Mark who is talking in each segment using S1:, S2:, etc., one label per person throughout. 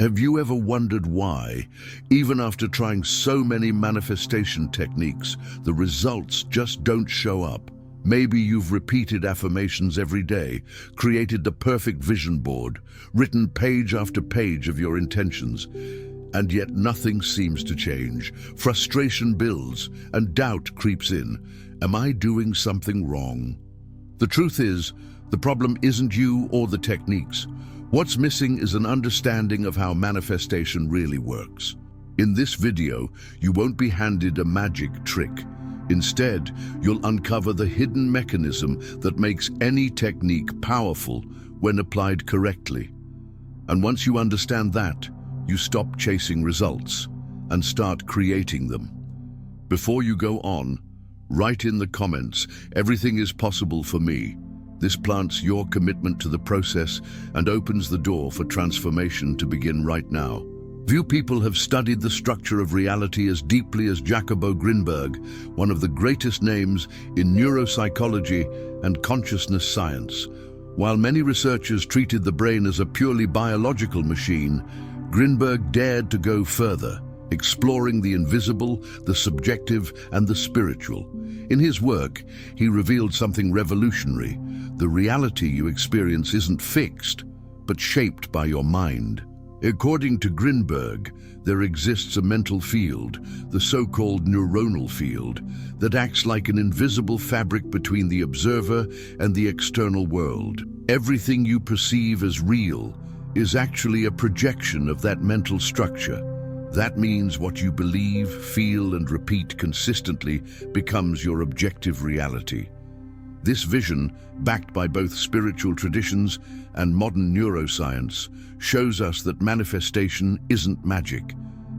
S1: Have you ever wondered why, even after trying so many manifestation techniques, the results just don't show up? Maybe you've repeated affirmations every day, created the perfect vision board, written page after page of your intentions, and yet nothing seems to change. Frustration builds and doubt creeps in. Am I doing something wrong? The truth is, the problem isn't you or the techniques. What's missing is an understanding of how manifestation really works. In this video, you won't be handed a magic trick. Instead, you'll uncover the hidden mechanism that makes any technique powerful when applied correctly. And once you understand that, you stop chasing results and start creating them. Before you go on, write in the comments, "Everything is possible for me." This plants your commitment to the process and opens the door for transformation to begin right now. Few people have studied the structure of reality as deeply as Jacobo Grinberg, one of the greatest names in neuropsychology and consciousness science. While many researchers treated the brain as a purely biological machine, Grinberg dared to go further, exploring the invisible, the subjective, and the spiritual. In his work, he revealed something revolutionary. The reality you experience isn't fixed, but shaped by your mind. According to Grinberg, there exists a mental field, the so-called neuronal field, that acts like an invisible fabric between the observer and the external world. Everything you perceive as real is actually a projection of that mental structure. That means what you believe, feel, and repeat consistently becomes your objective reality. This vision, backed by both spiritual traditions and modern neuroscience, shows us that manifestation isn't magic.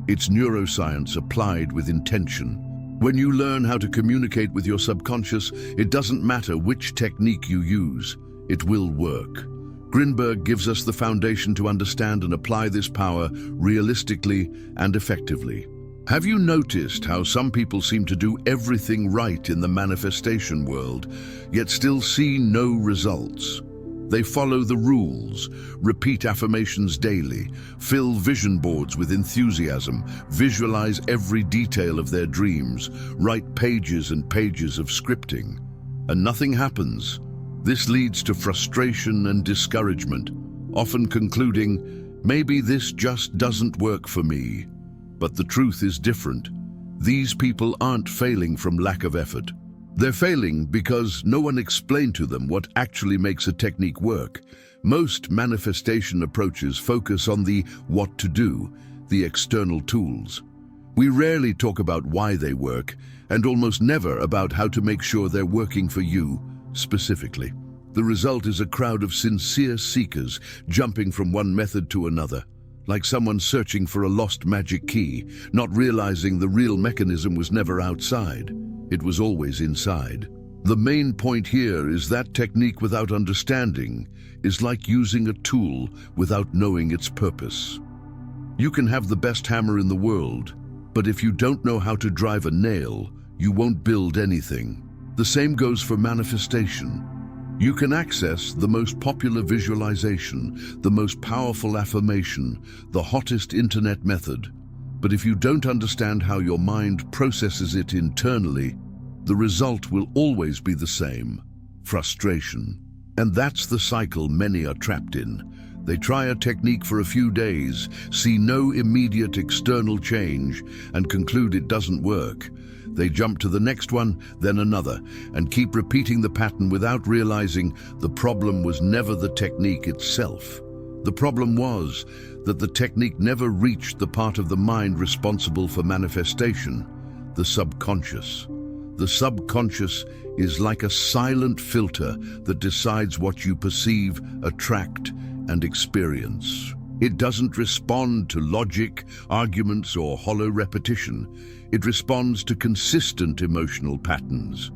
S1: It's neuroscience applied with intention. When you learn how to communicate with your subconscious, it doesn't matter which technique you use, it will work. Grinberg gives us the foundation to understand and apply this power realistically and effectively. Have you noticed how some people seem to do everything right in the manifestation world, yet still see no results? They follow the rules, repeat affirmations daily, fill vision boards with enthusiasm, visualize every detail of their dreams, write pages and pages of scripting, and nothing happens. This leads to frustration and discouragement, often concluding, maybe this just doesn't work for me. But the truth is different. These people aren't failing from lack of effort. They're failing because no one explained to them what actually makes a technique work. Most manifestation approaches focus on the what to do, the external tools. We rarely talk about why they work, and almost never about how to make sure they're working for you specifically. The result is a crowd of sincere seekers jumping from one method to another, like someone searching for a lost magic key, not realizing the real mechanism was never outside. It was always inside. The main point here is that technique without understanding is like using a tool without knowing its purpose. You can have the best hammer in the world, but if you don't know how to drive a nail, you won't build anything. The same goes for manifestation. You can access the most popular visualization, the most powerful affirmation, the hottest internet method. But if you don't understand how your mind processes it internally, the result will always be the same: frustration. And that's the cycle many are trapped in. They try a technique for a few days, see no immediate external change, and conclude it doesn't work. They jump to the next one, then another, and keep repeating the pattern without realizing the problem was never the technique itself. The problem was that the technique never reached the part of the mind responsible for manifestation, the subconscious. The subconscious is like a silent filter that decides what you perceive, attract, and experience. It doesn't respond to logic, arguments, or hollow repetition. It responds to consistent emotional patterns.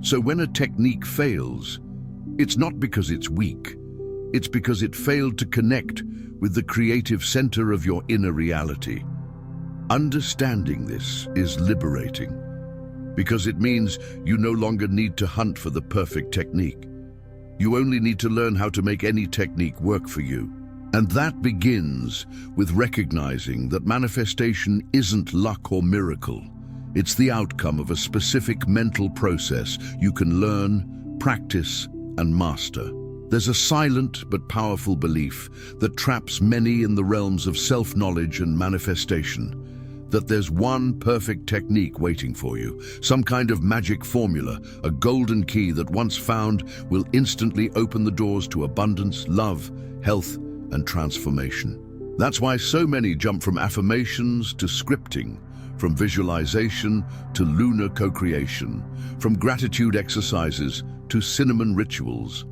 S1: So when a technique fails, it's not because it's weak. It's because it failed to connect with the creative center of your inner reality. Understanding this is liberating, because it means you no longer need to hunt for the perfect technique. You only need to learn how to make any technique work for you. And that begins with recognizing that manifestation isn't luck or miracle. It's the outcome of a specific mental process you can learn, practice, and master. There's a silent but powerful belief that traps many in the realms of self-knowledge and manifestation, that there's one perfect technique waiting for you, some kind of magic formula, a golden key that once found will instantly open the doors to abundance, love, health, and transformation. That's why so many jump from affirmations to scripting, from visualization to lunar co-creation, from gratitude exercises to cinnamon rituals.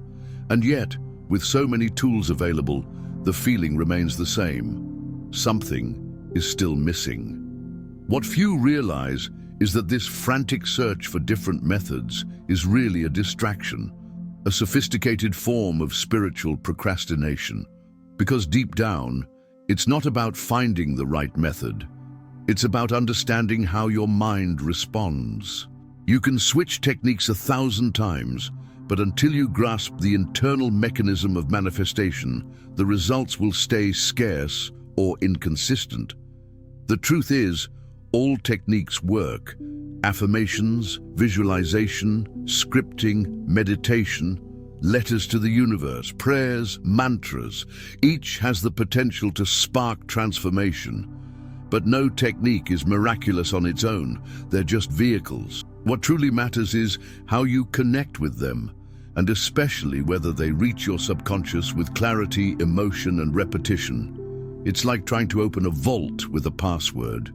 S1: And yet, with so many tools available, the feeling remains the same. Something is still missing. What few realize is that this frantic search for different methods is really a distraction, a sophisticated form of spiritual procrastination. Because deep down, it's not about finding the right method. It's about understanding how your mind responds. You can switch techniques 1,000 times, but until you grasp the internal mechanism of manifestation, the results will stay scarce or inconsistent. The truth is, all techniques work. Affirmations, visualization, scripting, meditation, letters to the universe, prayers, mantras, each has the potential to spark transformation. But no technique is miraculous on its own, they're just vehicles. What truly matters is how you connect with them, and especially whether they reach your subconscious with clarity, emotion, and repetition. It's like trying to open a vault with a password.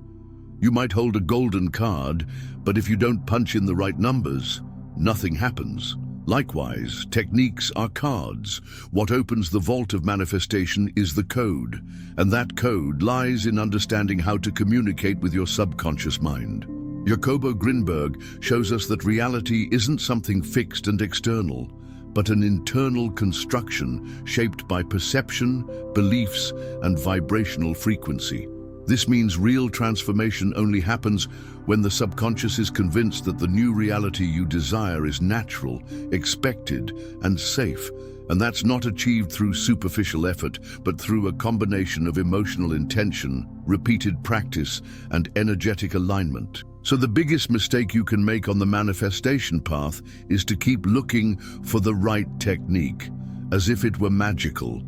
S1: You might hold a golden card, but if you don't punch in the right numbers, nothing happens. Likewise, techniques are cards. What opens the vault of manifestation is the code, and that code lies in understanding how to communicate with your subconscious mind. Jacobo Grinberg shows us that reality isn't something fixed and external, but an internal construction shaped by perception, beliefs, and vibrational frequency. This means real transformation only happens when the subconscious is convinced that the new reality you desire is natural, expected, and safe. And that's not achieved through superficial effort, but through a combination of emotional intention, repeated practice, and energetic alignment. So the biggest mistake you can make on the manifestation path is to keep looking for the right technique, as if it were magical.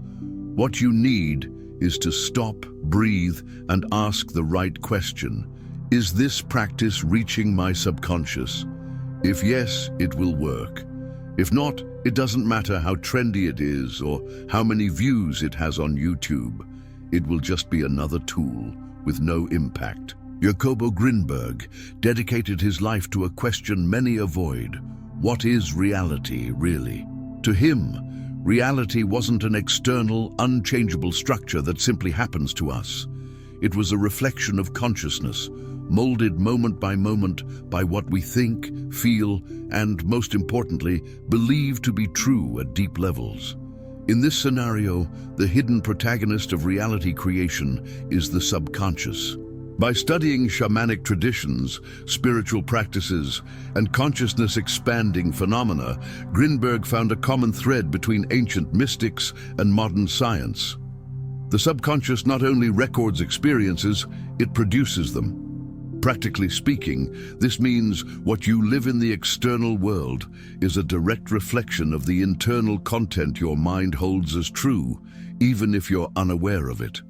S1: What you need is to stop, breathe, and ask the right question. Is this practice reaching my subconscious? If yes, it will work. If not, it doesn't matter how trendy it is or how many views it has on YouTube. It will just be another tool with no impact. Jacobo Grinberg dedicated his life to a question many avoid. What is reality, really? To him, reality wasn't an external, unchangeable structure that simply happens to us. It was a reflection of consciousness, molded moment by what we think, feel, and, most importantly, believe to be true at deep levels. In this scenario, the hidden protagonist of reality creation is the subconscious. By studying shamanic traditions, spiritual practices, and consciousness-expanding phenomena, Grinberg found a common thread between ancient mystics and modern science. The subconscious not only records experiences, it produces them. Practically speaking, this means what you live in the external world is a direct reflection of the internal content your mind holds as true, even if you're unaware of it.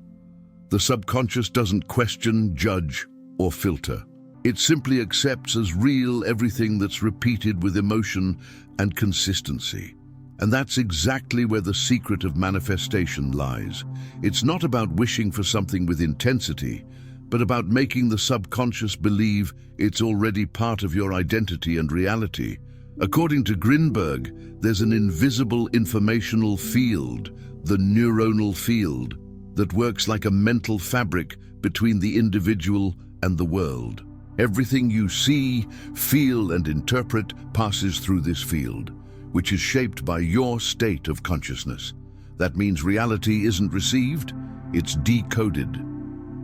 S1: The subconscious doesn't question, judge, or filter. It simply accepts as real everything that's repeated with emotion and consistency. And that's exactly where the secret of manifestation lies. It's not about wishing for something with intensity, but about making the subconscious believe it's already part of your identity and reality. According to Grinberg, there's an invisible informational field, the neuronal field, that works like a mental fabric between the individual and the world. Everything you see, feel, and interpret passes through this field, which is shaped by your state of consciousness. That means reality isn't received, it's decoded.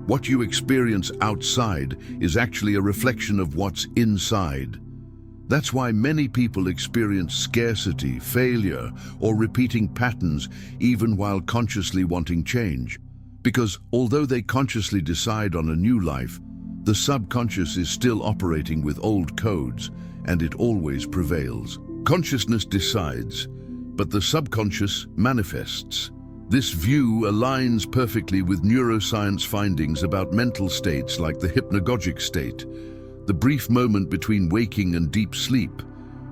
S1: What you experience outside is actually a reflection of what's inside. That's why many people experience scarcity, failure, or repeating patterns even while consciously wanting change. Because although they consciously decide on a new life, the subconscious is still operating with old codes, and it always prevails. Consciousness decides, but the subconscious manifests. This view aligns perfectly with neuroscience findings about mental states like the hypnagogic state, the brief moment between waking and deep sleep,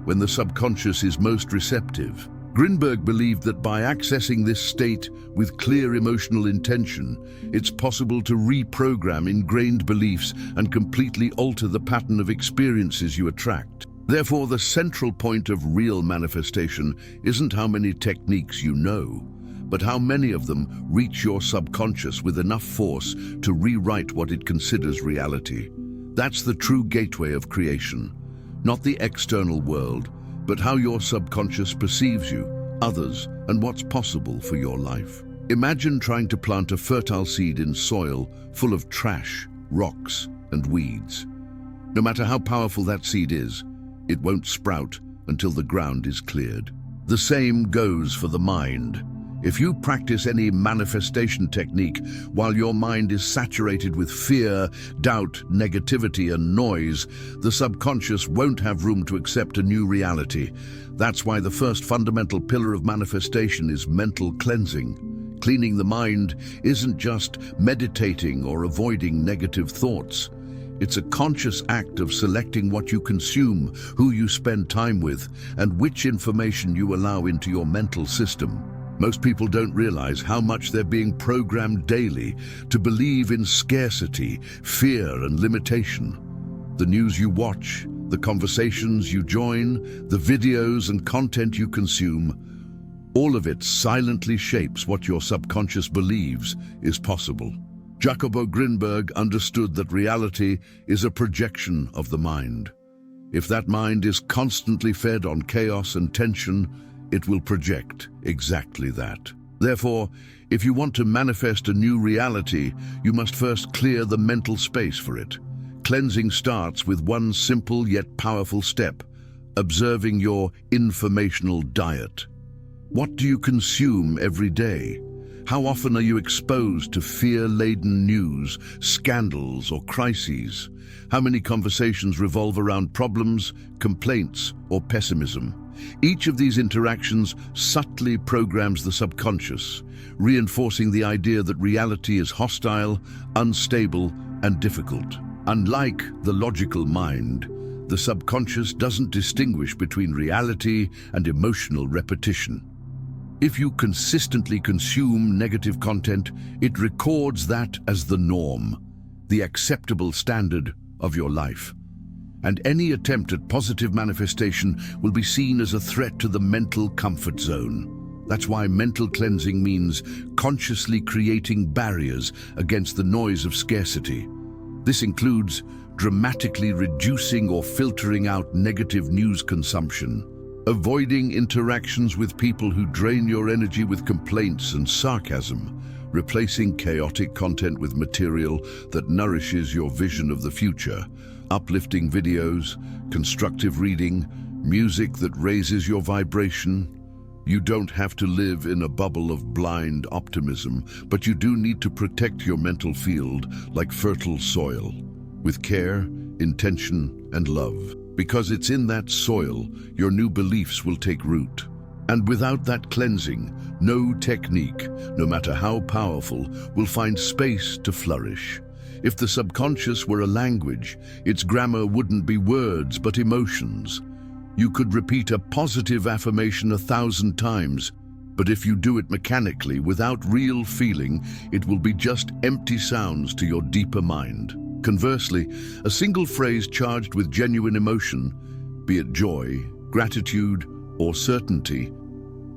S1: when the subconscious is most receptive. Grinberg believed that by accessing this state with clear emotional intention, it's possible to reprogram ingrained beliefs and completely alter the pattern of experiences you attract. Therefore, the central point of real manifestation isn't how many techniques you know, but how many of them reach your subconscious with enough force to rewrite what it considers reality. That's the true gateway of creation, not the external world, but how your subconscious perceives you, others, and what's possible for your life. Imagine trying to plant a fertile seed in soil full of trash, rocks, and weeds. No matter how powerful that seed is, it won't sprout until the ground is cleared. The same goes for the mind. If you practice any manifestation technique while your mind is saturated with fear, doubt, negativity, and noise, the subconscious won't have room to accept a new reality. That's why the first fundamental pillar of manifestation is mental cleansing. Cleaning the mind isn't just meditating or avoiding negative thoughts. It's a conscious act of selecting what you consume, who you spend time with, and which information you allow into your mental system. Most people don't realize how much they're being programmed daily to believe in scarcity, fear, and limitation. The news you watch, the conversations you join, the videos and content you consume, all of it silently shapes what your subconscious believes is possible. Jacobo Grinberg understood that reality is a projection of the mind. If that mind is constantly fed on chaos and tension, it will project exactly that. Therefore, if you want to manifest a new reality, you must first clear the mental space for it. Cleansing starts with one simple yet powerful step: observing your informational diet. What do you consume every day? How often are you exposed to fear-laden news, scandals, or crises? How many conversations revolve around problems, complaints, or pessimism? Each of these interactions subtly programs the subconscious, reinforcing the idea that reality is hostile, unstable, and difficult. Unlike the logical mind, the subconscious doesn't distinguish between reality and emotional repetition. If you consistently consume negative content, it records that as the norm, the acceptable standard of your life. And any attempt at positive manifestation will be seen as a threat to the mental comfort zone. That's why mental cleansing means consciously creating barriers against the noise of scarcity. This includes dramatically reducing or filtering out negative news consumption, avoiding interactions with people who drain your energy with complaints and sarcasm, replacing chaotic content with material that nourishes your vision of the future, uplifting videos, constructive reading, music that raises your vibration. You don't have to live in a bubble of blind optimism, but you do need to protect your mental field like fertile soil, with care, intention, and love. Because it's in that soil your new beliefs will take root. And without that cleansing, no technique, no matter how powerful, will find space to flourish. If the subconscious were a language, its grammar wouldn't be words but emotions. You could repeat a positive affirmation 1,000 times, but if you do it mechanically without real feeling, it will be just empty sounds to your deeper mind. Conversely, a single phrase charged with genuine emotion, be it joy, gratitude, or certainty,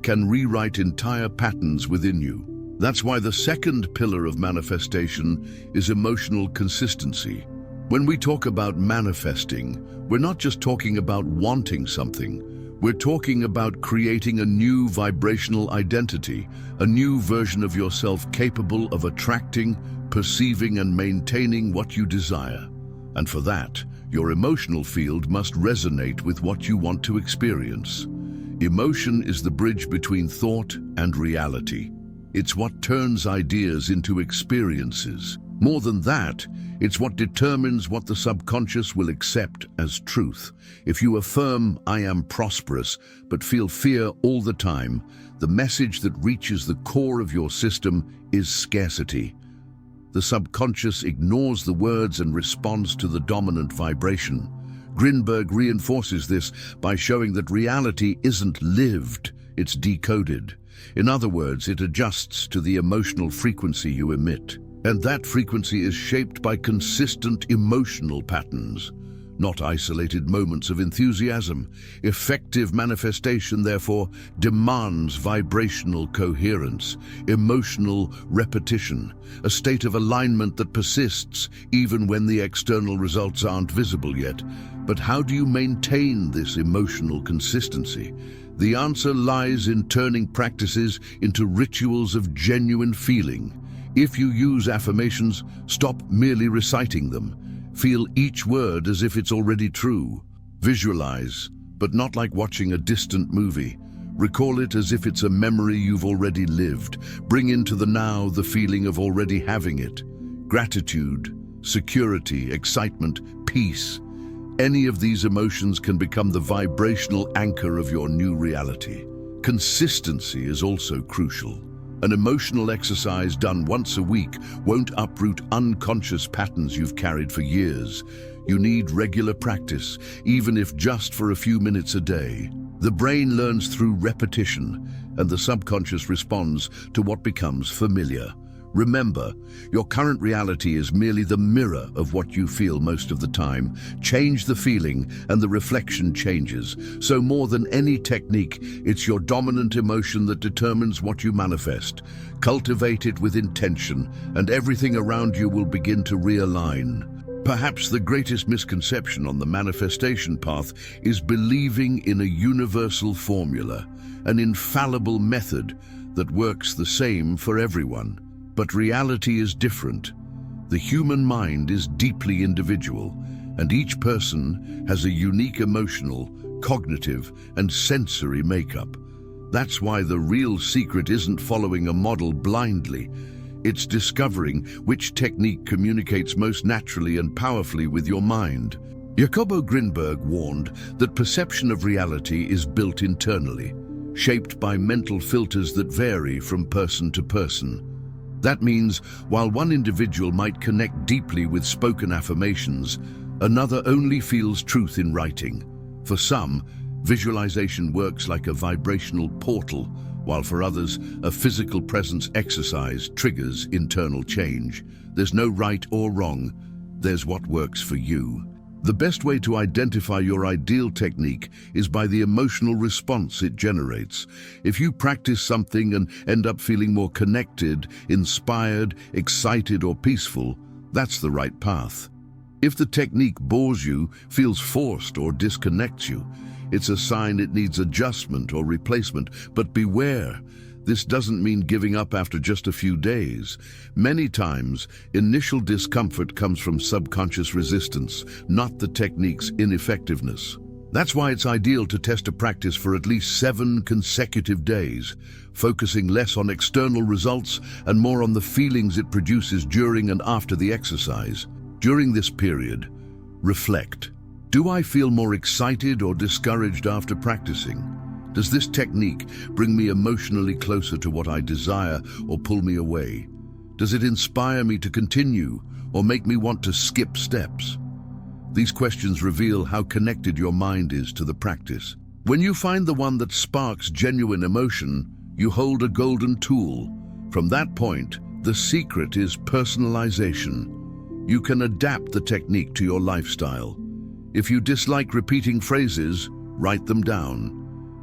S1: can rewrite entire patterns within you. That's why the second pillar of manifestation is emotional consistency. When we talk about manifesting, we're not just talking about wanting something. We're talking about creating a new vibrational identity, a new version of yourself capable of attracting, perceiving, and maintaining what you desire. And for that, Your emotional field must resonate with what you want to experience. Emotion is the bridge between thought and reality. It's what turns ideas into experiences. More than that, it's what determines what the subconscious will accept as truth. If you affirm, "I am prosperous," but feel fear all the time, the message that reaches the core of your system is scarcity. The subconscious ignores the words and responds to the dominant vibration. Grinberg reinforces this by showing that reality isn't lived, it's decoded. In other words, it adjusts to the emotional frequency you emit. And that frequency is shaped by consistent emotional patterns, not isolated moments of enthusiasm. Effective manifestation, therefore, demands vibrational coherence, emotional repetition, a state of alignment that persists even when the external results aren't visible yet. But how do you maintain this emotional consistency? The answer lies in turning practices into rituals of genuine feeling. If you use affirmations, stop merely reciting them. Feel each word as if it's already true. Visualize, but not like watching a distant movie. Recall it as if it's a memory you've already lived. Bring into the now the feeling of already having it. Gratitude, security, excitement, peace. Any of these emotions can become the vibrational anchor of your new reality. Consistency is also crucial. An emotional exercise done once a week won't uproot unconscious patterns you've carried for years. You need regular practice, even if just for a few minutes a day. The brain learns through repetition, and the subconscious responds to what becomes familiar. Remember, your current reality is merely the mirror of what you feel most of the time. Change the feeling and the reflection changes. So more than any technique, it's your dominant emotion that determines what you manifest. Cultivate it with intention, and everything around you will begin to realign. Perhaps the greatest misconception on the manifestation path is believing in a universal formula, an infallible method that works the same for everyone. But reality is different. The human mind is deeply individual, and each person has a unique emotional, cognitive, and sensory makeup. That's why the real secret isn't following a model blindly. It's discovering which technique communicates most naturally and powerfully with your mind. Jacobo Grinberg warned that perception of reality is built internally, shaped by mental filters that vary from person to person. That means, while one individual might connect deeply with spoken affirmations, another only feels truth in writing. For some, visualization works like a vibrational portal, while for others, a physical presence exercise triggers internal change. There's no right or wrong, there's what works for you. The best way to identify your ideal technique is by the emotional response it generates. If you practice something and end up feeling more connected, inspired, excited, or peaceful, that's the right path. If the technique bores you, feels forced, or disconnects you, it's a sign it needs adjustment or replacement. But beware, this doesn't mean giving up after just a few days. Many times, initial discomfort comes from subconscious resistance, not the technique's ineffectiveness. That's why it's ideal to test a practice for at least 7 consecutive days, focusing less on external results and more on the feelings it produces during and after the exercise. During this period, reflect. Do I feel more excited or discouraged after practicing? Does this technique bring me emotionally closer to what I desire or pull me away? Does it inspire me to continue or make me want to skip steps? These questions reveal how connected your mind is to the practice. When you find the one that sparks genuine emotion, you hold a golden tool. From that point, the secret is personalization. You can adapt the technique to your lifestyle. If you dislike repeating phrases, write them down.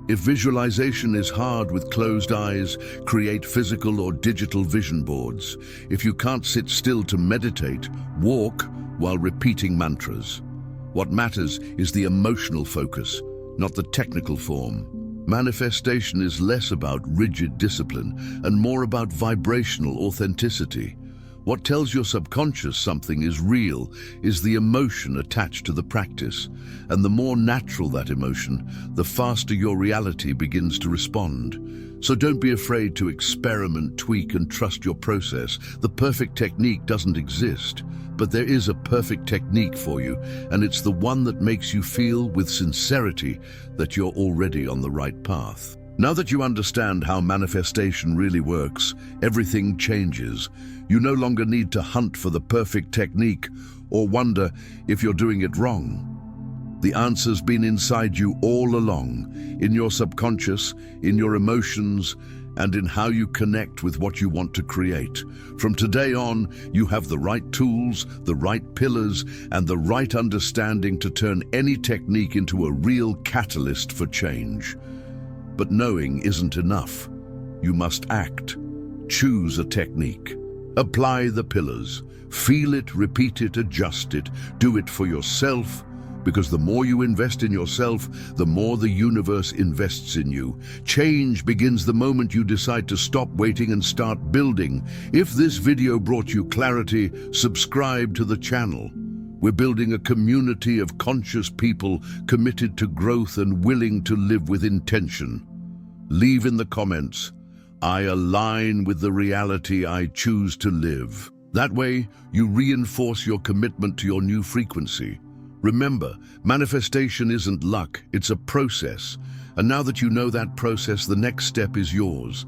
S1: If visualization is hard with closed eyes, create physical or digital vision boards. If you can't sit still to meditate, walk while repeating mantras. What matters is the emotional focus, not the technical form. Manifestation is less about rigid discipline and more about vibrational authenticity. What tells your subconscious something is real is the emotion attached to the practice, and the more natural that emotion, the faster your reality begins to respond. So don't be afraid to experiment, tweak, and trust your process. The perfect technique doesn't exist, but there is a perfect technique for you, and it's the one that makes you feel with sincerity that you're already on the right path. Now that you understand how manifestation really works, everything changes. You no longer need to hunt for the perfect technique or wonder if you're doing it wrong. The answer's been inside you all along, in your subconscious, in your emotions, and in how you connect with what you want to create. From today on, you have the right tools, the right pillars, and the right understanding to turn any technique into a real catalyst for change. But knowing isn't enough. You must act. Choose a technique. Apply the pillars. Feel it, repeat it, adjust it. Do it for yourself, because the more you invest in yourself, the more the universe invests in you. Change begins the moment you decide to stop waiting and start building. If this video brought you clarity, subscribe to the channel. We're building a community of conscious people committed to growth and willing to live with intention. Leave in the comments, "I align with the reality I choose to live." That way, you reinforce your commitment to your new frequency. Remember, manifestation isn't luck, it's a process. And now that you know that process, the next step is yours.